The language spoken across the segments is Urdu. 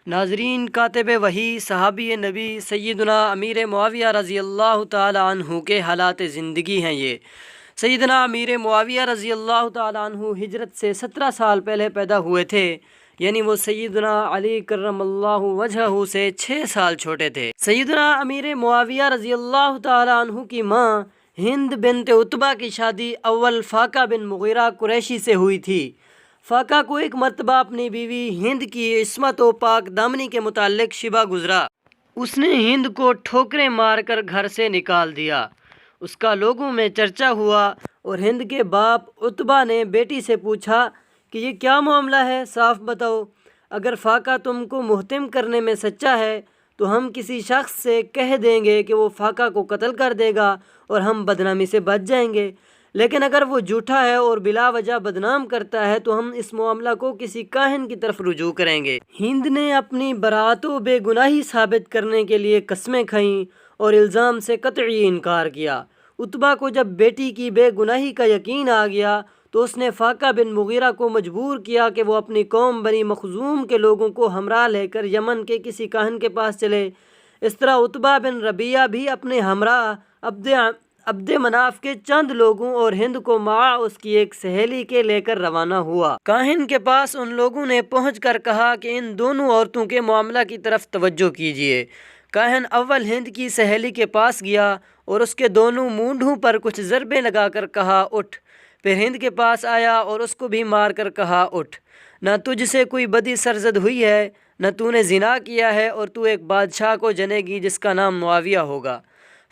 ناظرین، کاتب وحی صحابی نبی سیدنا امیر معاویہ رضی اللہ تعالی عنہ کے حالات زندگی ہیں یہ۔ سیدنا امیر معاویہ رضی اللہ تعالی عنہ ہجرت سے 17 سال پہلے پیدا ہوئے تھے، یعنی وہ سیدنا علی کرم اللہ وجہہ سے 6 سال چھوٹے تھے۔ سیدنا امیر معاویہ رضی اللہ تعالی عنہ کی ماں ہند بنت عتبہ کی شادی اول فاقہ بن مغیرہ قریشی سے ہوئی تھی۔ فاقہ کو ایک مرتبہ اپنی بیوی ہند کی عصمت و پاک دامنی کے متعلق شبہ گزرا۔ اس نے ہند کو ٹھوکریں مار کر گھر سے نکال دیا۔ اس کا لوگوں میں چرچا ہوا اور ہند کے باپ عتبہ نے بیٹی سے پوچھا کہ یہ کیا معاملہ ہے، صاف بتاؤ۔ اگر فاقہ تم کو محتم کرنے میں سچا ہے تو ہم کسی شخص سے کہہ دیں گے کہ وہ فاقہ کو قتل کر دے گا اور ہم بدنامی سے بچ جائیں گے، لیکن اگر وہ جھوٹا ہے اور بلا وجہ بدنام کرتا ہے تو ہم اس معاملہ کو کسی کاہن کی طرف رجوع کریں گے۔ ہند نے اپنی برات و بے گناہی ثابت کرنے کے لیے قسمیں کھائیں اور الزام سے قطعی انکار کیا۔ عتبہ کو جب بیٹی کی بے گناہی کا یقین آ گیا تو اس نے فاقہ بن مغیرہ کو مجبور کیا کہ وہ اپنی قوم بنی مخزوم کے لوگوں کو ہمراہ لے کر یمن کے کسی کاہن کے پاس چلے۔ اس طرح عتبہ بن ربیعہ بھی اپنے ہمراہ عبد مناف کے چند لوگوں اور ہند کو مع اس کی ایک سہیلی کے لے کر روانہ ہوا۔ کاہن کے پاس ان لوگوں نے پہنچ کر کہا کہ ان دونوں عورتوں کے معاملہ کی طرف توجہ کیجیے۔ کاہن اول ہند کی سہیلی کے پاس گیا اور اس کے دونوں مونڈھوں پر کچھ ضربیں لگا کر کہا اٹھ۔ پھر ہند کے پاس آیا اور اس کو بھی مار کر کہا اٹھ، نہ تجھ سے کوئی بدی سرزد ہوئی ہے، نہ تو نے زنا کیا ہے، اور تو ایک بادشاہ کو جنے گی جس کا نام معاویہ ہوگا۔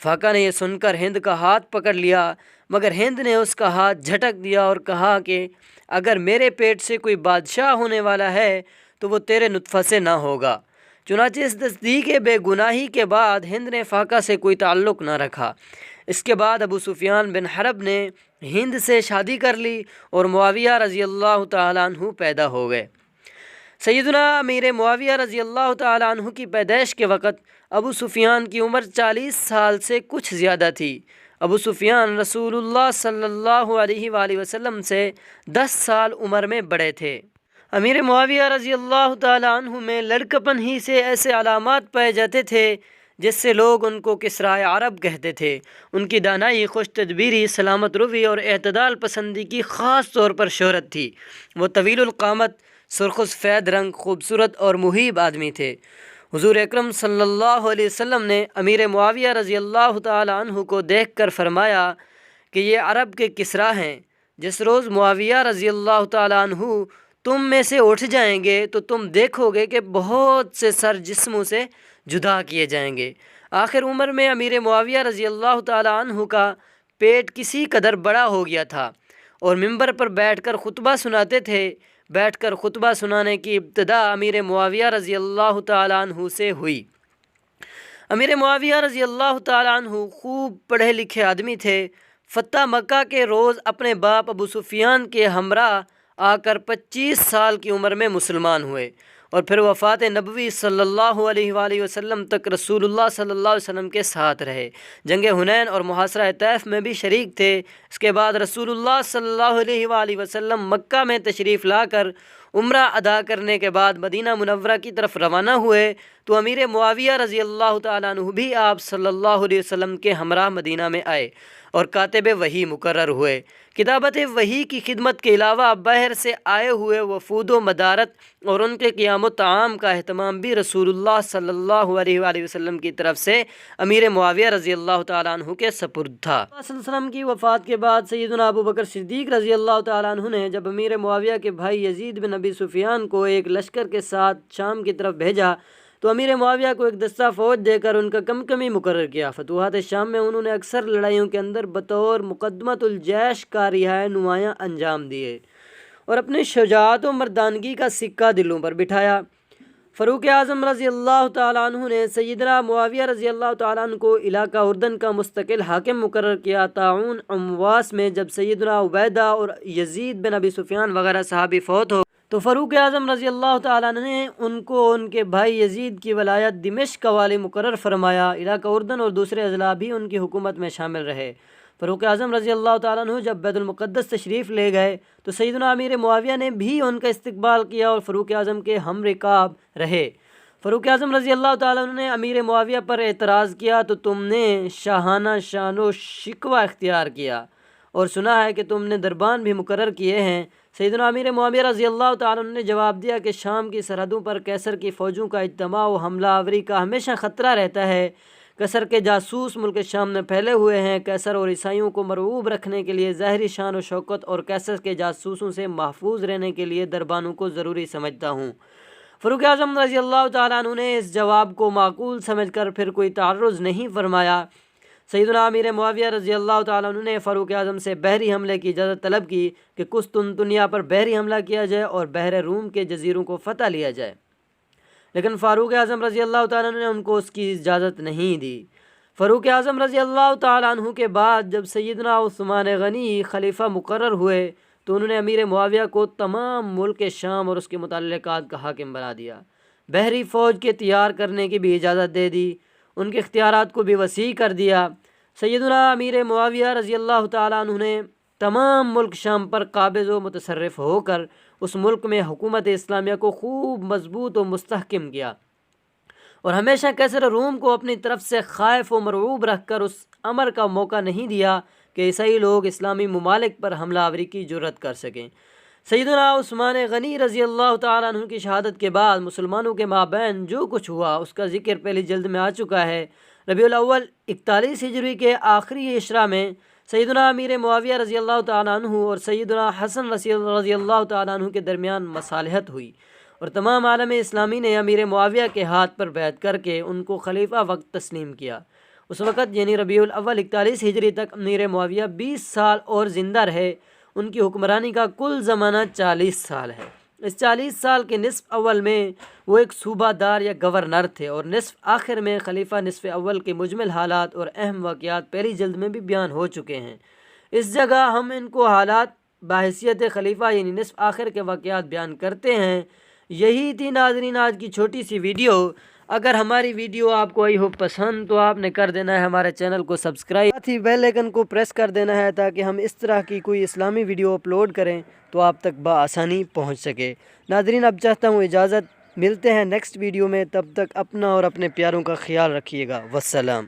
فاقہ نے یہ سن کر ہند کا ہاتھ پکڑ لیا، مگر ہند نے اس کا ہاتھ جھٹک دیا اور کہا کہ اگر میرے پیٹ سے کوئی بادشاہ ہونے والا ہے تو وہ تیرے نطفہ سے نہ ہوگا۔ چنانچہ اس تصدیق بے گناہی کے بعد ہند نے فاقہ سے کوئی تعلق نہ رکھا۔ اس کے بعد ابو سفیان بن حرب نے ہند سے شادی کر لی اور معاویہ رضی اللہ تعالیٰ عنہ پیدا ہو گئے۔ سیدنا امیر معاویہ رضی اللہ تعالیٰ عنہ کی پیدائش کے وقت ابو سفیان کی عمر 40 سال سے کچھ زیادہ تھی۔ ابو سفیان رسول اللہ صلی اللہ علیہ وآلہ وسلم سے 10 سال عمر میں بڑے تھے۔ امیر معاویہ رضی اللہ تعالیٰ عنہ میں لڑکپن ہی سے ایسے علامات پائے جاتے تھے جس سے لوگ ان کو کسرائے عرب کہتے تھے۔ ان کی دانائی، خوش تدبیری، سلامت روی اور اعتدال پسندی کی خاص طور پر شہرت تھی۔ وہ طویل القامت، سرخ سفید رنگ، خوبصورت اور مہیب آدمی تھے۔ حضور اکرم صلی اللہ علیہ وسلم نے امیر معاویہ رضی اللہ تعالیٰ عنہ کو دیکھ کر فرمایا کہ یہ عرب کے کسریٰ ہیں۔ جس روز معاویہ رضی اللہ تعالیٰ عنہ تم میں سے اٹھ جائیں گے تو تم دیکھو گے کہ بہت سے سر جسموں سے جدا کیے جائیں گے۔ آخر عمر میں امیر معاویہ رضی اللہ تعالیٰ عنہ کا پیٹ کسی قدر بڑا ہو گیا تھا اور منبر پر بیٹھ کر خطبہ سناتے تھے۔ بیٹھ کر خطبہ سنانے کی ابتدا امیر معاویہ رضی اللہ تعالیٰ عنہ سے ہوئی۔ امیر معاویہ رضی اللہ تعالیٰ عنہ خوب پڑھے لکھے آدمی تھے۔ فتح مکہ کے روز اپنے باپ ابو سفیان کے ہمراہ آ کر 25 سال کی عمر میں مسلمان ہوئے اور پھر وفات نبوی صلی اللہ علیہ وآلہ وسلم تک رسول اللہ صلی اللہ علیہ وسلم کے ساتھ رہے۔ جنگ حنین اور محاصرہ طیف میں بھی شریک تھے۔ اس کے بعد رسول اللہ صلی اللہ علیہ وآلہ وسلم مکہ میں تشریف لا کر عمرہ ادا کرنے کے بعد مدینہ منورہ کی طرف روانہ ہوئے تو امیر معاویہ رضی اللہ تعالیٰ عنہ بھی آپ صلی اللہ علیہ وسلم کے ہمراہ مدینہ میں آئے اور کاتب وحی مقرر ہوئے۔ کتابت وحی کی خدمت کے علاوہ باہر سے آئے ہوئے وفود و مدارت اور ان کے قیام و طعام کا اہتمام بھی رسول اللہ صلی اللہ علیہ وآلہ وسلم کی طرف سے امیر معاویہ رضی اللہ تعالیٰ عنہ کے سپرد تھا۔ صلی اللہ علیہ وسلم کی وفات کے بعد سیدنا ابو بکر صدیق رضی اللہ تعالیٰ عنہ نے جب امیر معاویہ کے بھائی یزید بن ابی سفیان کو ایک لشکر کے ساتھ شام کی طرف بھیجا تو امیر معاویہ کو ایک دستہ فوج دے کر ان کا کمکمی مقرر کیا۔ فتوحات شام میں انہوں نے اکثر لڑائیوں کے اندر بطور مقدمۃ الجیش کاریہائے نمایاں انجام دیے اور اپنی شجاعت و مردانگی کا سکہ دلوں پر بٹھایا۔ فاروق اعظم رضی اللہ تعالیٰ عنہ نے سیدنا معاویہ رضی اللہ تعالیٰ عنہ کو علاقہ اردن کا مستقل حاکم مقرر کیا۔ طاعون امواس میں جب سیدنا عبیدہ اور یزید بن ابی سفیان وغیرہ صحابی فوت ہو تو فاروق اعظم رضی اللہ تعالیٰ عنہ نے ان کو ان کے بھائی یزید کی ولایت دمشق کا والی مقرر فرمایا۔ علاقہ اردن اور دوسرے اضلاع بھی ان کی حکومت میں شامل رہے۔ فاروق اعظم رضی اللہ تعالیٰ عنہ جب بیت المقدس تشریف لے گئے تو سیدنا امیر معاویہ نے بھی ان کا استقبال کیا اور فاروق اعظم کے ہم رکاب رہے۔ فاروق اعظم رضی اللہ تعالیٰ عنہ نے امیر معاویہ پر اعتراض کیا تو تم نے شاہانہ شان و شکوہ اختیار کیا، اور سنا ہے کہ تم نے دربان بھی مقرر کیے ہیں۔ سیدنا امیر معاویہ رضی اللہ تعالیٰ عنہ نے جواب دیا کہ شام کی سرحدوں پر کیسر کی فوجوں کا اجتماع و حملہ آوری کا ہمیشہ خطرہ رہتا ہے۔ کیسر کے جاسوس ملک شام میں پھیلے ہوئے ہیں۔ کیسر اور عیسائیوں کو مرعوب رکھنے کے لیے ظاہری شان و شوکت اور کیسر کے جاسوسوں سے محفوظ رہنے کے لیے دربانوں کو ضروری سمجھتا ہوں۔ فاروق اعظم رضی اللہ تعالیٰ عنہ نے اس جواب کو معقول سمجھ کر پھر کوئی تعرض نہیں فرمایا۔ سیدنا امیر معاویہ رضی اللہ تعالیٰ عنہ نے فاروق اعظم سے بحری حملے کی اجازت طلب کی کہ قسطنطنیہ پر بحری حملہ کیا جائے اور بحر روم کے جزیروں کو فتح لیا جائے، لیکن فاروق اعظم رضی اللہ تعالیٰ عنہ نے ان کو اس کی اجازت نہیں دی۔ فاروق اعظم رضی اللہ تعالیٰ عنہ کے بعد جب سیدنا عثمان غنی خلیفہ مقرر ہوئے تو انہوں نے امیر معاویہ کو تمام ملک شام اور اس کے متعلقات کا حاکم بنا دیا، بحری فوج کے تیار کرنے کی بھی اجازت دے دی، ان کے اختیارات کو بھی وسیع کر دیا۔ سیدنا امیر معاویہ رضی اللہ تعالیٰ عنہ نے تمام ملک شام پر قابض و متصرف ہو کر اس ملک میں حکومت اسلامیہ کو خوب مضبوط و مستحکم کیا، اور ہمیشہ کیسر روم کو اپنی طرف سے خائف و مرعوب رکھ کر اس امر کا موقع نہیں دیا کہ عیسائی لوگ اسلامی ممالک پر حملہ آوری کی جرأت کر سکیں۔ سیدنا عثمان غنی رضی اللہ تعالیٰ عنہ کی شہادت کے بعد مسلمانوں کے مابین جو کچھ ہوا اس کا ذکر پہلی جلد میں آ چکا ہے۔ ربیع الاول 41 ہجری کے آخری عشرہ میں سیدنا امیر معاویہ رضی اللہ تعالیٰ عنہ اور سیدنا حسن رضی اللہ تعالیٰ عنہ کے درمیان مصالحت ہوئی، اور تمام عالم اسلامی نے امیر معاویہ کے ہاتھ پر بیعت کر کے ان کو خلیفہ وقت تسلیم کیا۔ اس وقت یعنی ربیع الاول 41 ہجری تک امیر معاویہ 20 سال اور زندہ رہے۔ ان کی حکمرانی کا کل زمانہ 40 سال ہے۔ اس 40 سال کے نصف اول میں وہ ایک صوبہ دار یا گورنر تھے، اور نصف آخر میں خلیفہ نصف اول کے مجمل حالات اور اہم واقعات پہلی جلد میں بھی بیان ہو چکے ہیں۔ اس جگہ ہم ان کو حالات بحیثیت خلیفہ یعنی نصف آخر کے واقعات بیان کرتے ہیں۔ یہی تھی ناظرین آج کی چھوٹی سی ویڈیو۔ اگر ہماری ویڈیو آپ کو آئی ہو پسند تو آپ نے کر دینا ہے ہمارے چینل کو سبسکرائب، ساتھ ہی بیل آئیکن کو پریس کر دینا ہے تاکہ ہم اس طرح کی کوئی اسلامی ویڈیو اپلوڈ کریں تو آپ تک بآسانی پہنچ سکے۔ ناظرین اب چاہتا ہوں اجازت، ملتے ہیں نیکسٹ ویڈیو میں، تب تک اپنا اور اپنے پیاروں کا خیال رکھیے گا۔ والسلام۔